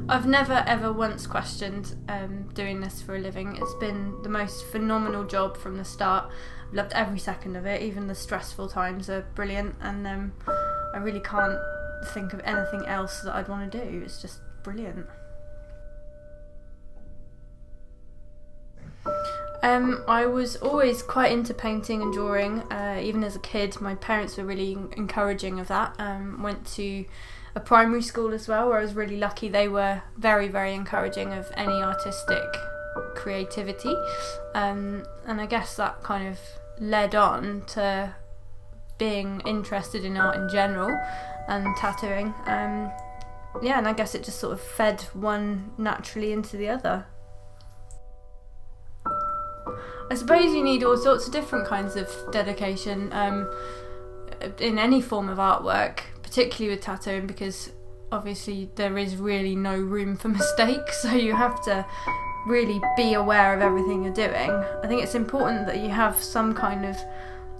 I've never ever once questioned doing this for a living. It's been the most phenomenal job from the start. I've loved every second of it, even the stressful times are brilliant, and I really can't think of anything else that I'd want to do. It's just brilliant. I was always quite into painting and drawing, even as a kid. My parents were really encouraging of that. Went to a primary school as well, where I was really lucky. They were very, very encouraging of any artistic creativity, and I guess that kind of led on to being interested in art in general and tattooing. Yeah, and I guess it just sort of fed one naturally into the other. I suppose you need all sorts of different kinds of dedication in any form of artwork, particularly with tattooing, because obviously there is really no room for mistakes, so you have to really be aware of everything you're doing. I think it's important that you have some kind of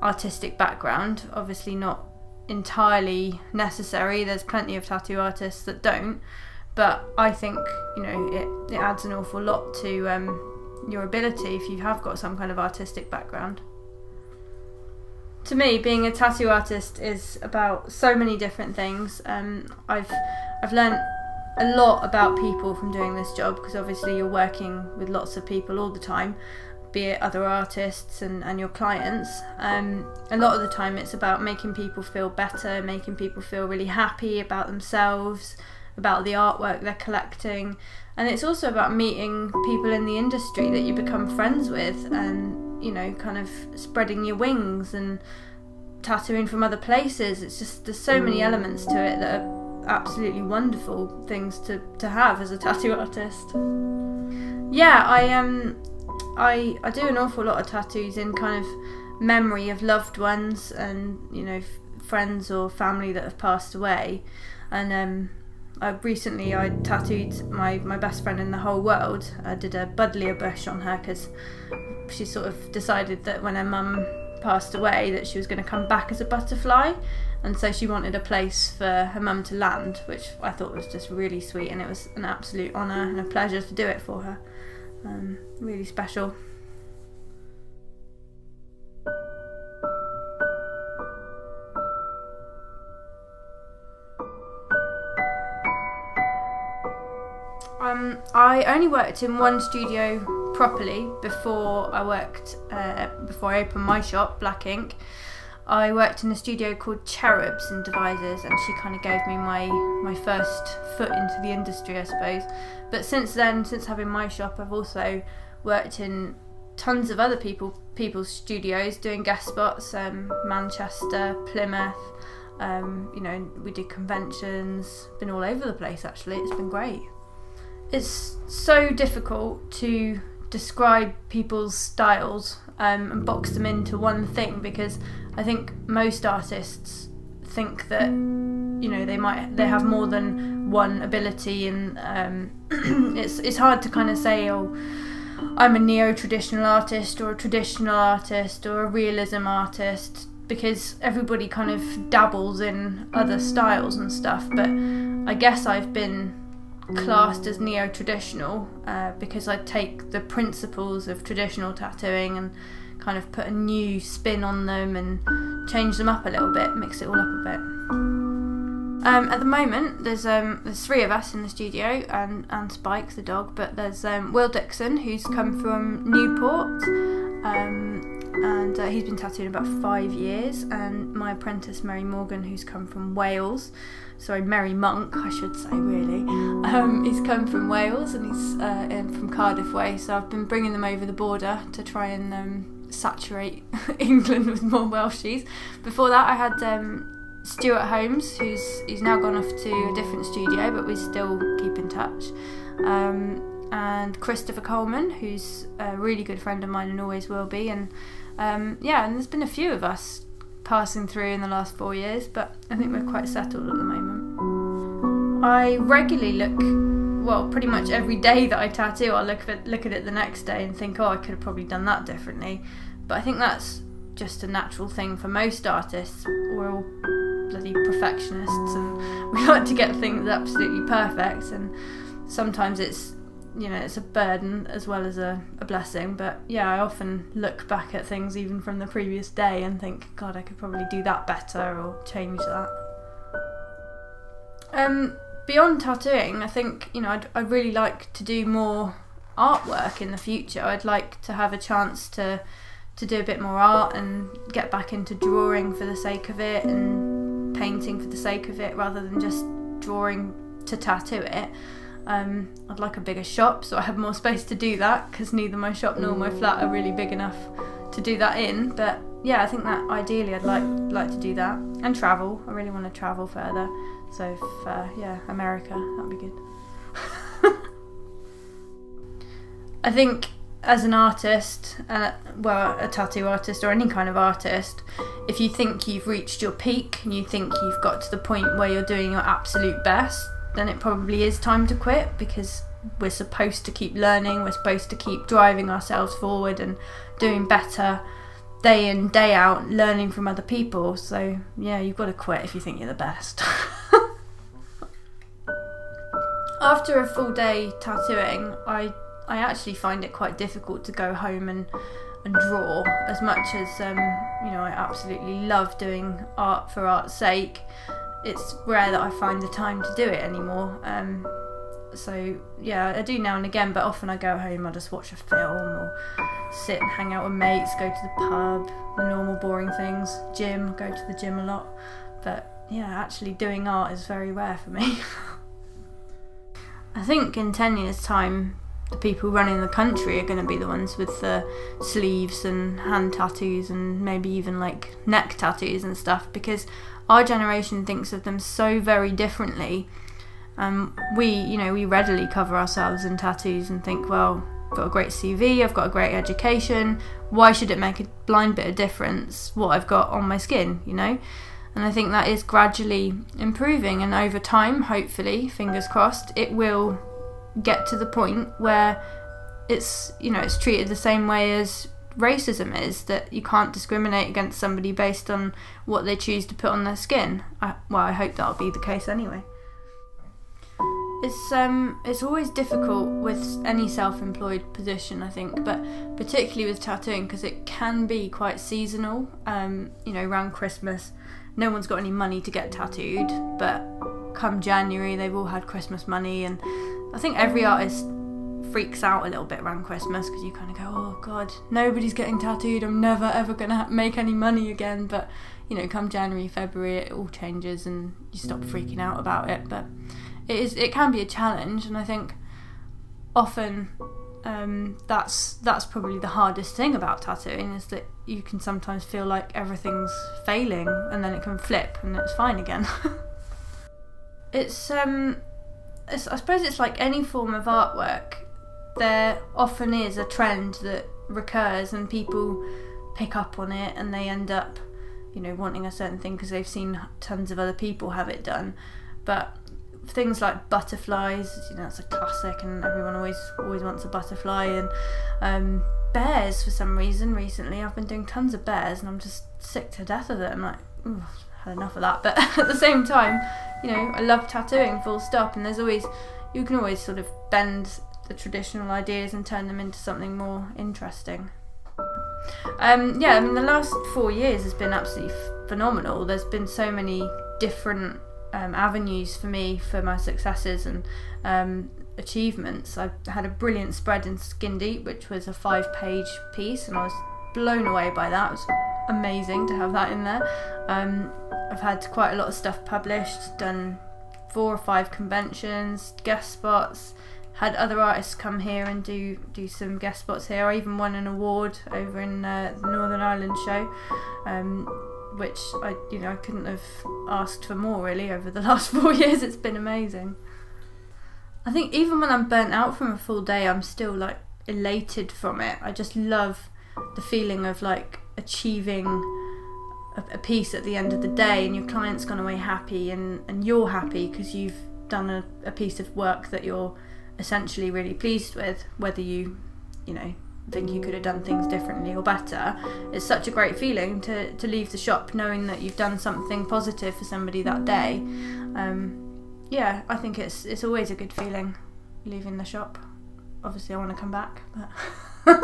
artistic background, obviously not entirely necessary. There's plenty of tattoo artists that don't, but I think, you know, it adds an awful lot to your ability if you have got some kind of artistic background. To me, being a tattoo artist is about so many different things. I've learned a lot about people from doing this job, because obviously you're working with lots of people all the time, be it other artists and your clients. A lot of the time it's about making people feel better, making people feel really happy about themselves, about the artwork they're collecting, and it's also about meeting people in the industry that you become friends with, and, you know, kind of spreading your wings and tattooing from other places. It's just, there's so many elements to it that are absolutely wonderful things to have as a tattoo artist. Yeah, I do an awful lot of tattoos in kind of memory of loved ones and, you know, friends or family that have passed away. And recently I tattooed my best friend in the whole world. I did a buddleia bush on her because she sort of decided that when her mum passed away that she was going to come back as a butterfly, and so she wanted a place for her mum to land, which I thought was just really sweet, and it was an absolute honour and a pleasure to do it for her. Really special. I only worked in one studio properly before I opened my shop, Black Ink. I worked in a studio called Cherubs in Devizes, and she kind of gave me my first foot into the industry, I suppose. But since then, since having my shop, I've also worked in tons of other people's studios doing guest spots, Manchester, Plymouth, you know, we did conventions, been all over the place actually. It's been great. It's so difficult to describe people's styles and box them into one thing, because I think most artists think that, you know, they have more than one ability, and it's hard to kind of say, oh, I'm a neo-traditional artist or a traditional artist or a realism artist, because everybody kind of dabbles in other styles and stuff. But I guess I've been classed as neo-traditional because I take the principles of traditional tattooing and kind of put a new spin on them and change them up a little bit, mix it all up a bit. At the moment there's three of us in the studio, and Spike the dog, but there's Will Dixon, who's come from Newport, and he's been tattooing about 5 years, and my apprentice Mary Morgan, who's come from Wales. Sorry, Mary Monk, I should say, really. He's come from Wales, and he's from Cardiff way, so I've been bringing them over the border to try and saturate England with more Welshies. Before that I had Stuart Holmes, who's now gone off to a different studio, but we still keep in touch. And Christopher Coleman, who's a really good friend of mine and always will be. And yeah, and there's been a few of us passing through in the last 4 years, but I think we're quite settled at the moment. I regularly look, well, pretty much every day that I tattoo, I'll look at it the next day and think, oh, I could have probably done that differently. But I think that's just a natural thing for most artists. We're all bloody perfectionists, and we like to get things absolutely perfect, and sometimes it's, you know, it's a burden as well as a blessing. But yeah, I often look back at things even from the previous day and think, God, I could probably do that better or change that. Beyond tattooing, I think, you know, I'd really like to do more artwork in the future. I'd like to have a chance to do a bit more art and get back into drawing for the sake of it and painting for the sake of it, rather than just drawing to tattoo it. I'd like a bigger shop so I have more space to do that, because neither my shop nor my flat are really big enough to do that in. But yeah, I think that ideally I'd like to do that, and travel. I really want to travel further. So if, yeah, America, that'd be good. I think as an artist, well, a tattoo artist or any kind of artist, if you think you've reached your peak and you think you've got to the point where you're doing your absolute best, then it probably is time to quit, because we're supposed to keep learning, we're supposed to keep driving ourselves forward and doing better day in, day out, learning from other people. So yeah, you've got to quit if you think you're the best. After a full day tattooing, I actually find it quite difficult to go home and draw, as much as you know, I absolutely love doing art for art's sake. It's rare that I find the time to do it anymore. So yeah, I do now and again, but often I go home, I just watch a film or sit and hang out with mates, go to the pub, the normal boring things, gym, go to the gym a lot. But yeah, actually doing art is very rare for me. I think in 10 years' time, the people running the country are going to be the ones with the sleeves and hand tattoos and maybe even like neck tattoos and stuff, because our generation thinks of them so very differently. We readily cover ourselves in tattoos and think, well, I've got a great CV, I've got a great education, why should it make a blind bit of difference what I've got on my skin, you know? And I think that is gradually improving, and over time, hopefully, fingers crossed, it will get to the point where it's, you know, it's treated the same way as racism is, that you can't discriminate against somebody based on what they choose to put on their skin. I hope that'll be the case anyway. It's always difficult with any self-employed position, I think, but particularly with tattooing, because it can be quite seasonal. You know, around Christmas, no one's got any money to get tattooed, but come January, they've all had Christmas money, and I think every artist freaks out a little bit around Christmas, because you kind of go, oh God, nobody's getting tattooed, I'm never ever gonna make any money again. But you know, come January, February, it all changes and you stop freaking out about it. But it can be a challenge, and I think often that's probably the hardest thing about tattooing, is that you can sometimes feel like everything's failing, and then it can flip and it's fine again. I suppose it's like any form of artwork. There often is a trend that recurs and people pick up on it, and they end up, you know, wanting a certain thing because they've seen tons of other people have it done. But things like butterflies, you know, that's a classic, and everyone always wants a butterfly. And bears, for some reason, recently I've been doing tons of bears, and I'm just sick to death of it. I'm like, ooh, I've had enough of that. But at the same time, you know, I love tattooing, full stop, and you can always sort of bend the traditional ideas and turn them into something more interesting. Yeah, I mean, the last 4 years has been absolutely phenomenal. There's been so many different avenues for me for my successes and achievements. I had a brilliant spread in Skin Deep, which was a 5-page piece, and I was blown away by that. It was amazing to have that in there. I've had quite a lot of stuff published, done 4 or 5 conventions, guest spots, had other artists come here and do some guest spots here. I even won an award over in the Northern Ireland show, which I couldn't have asked for more really over the last 4 years. It's been amazing. I think even when I'm burnt out from a full day, I'm still like elated from it. I just love the feeling of like achieving a piece at the end of the day, and your client's gone away happy, and you're happy because you've done a piece of work that you're essentially really pleased with, whether you think you could have done things differently or better. It's such a great feeling to leave the shop knowing that you've done something positive for somebody that day. Yeah, I think it's always a good feeling leaving the shop. Obviously I want to come back, but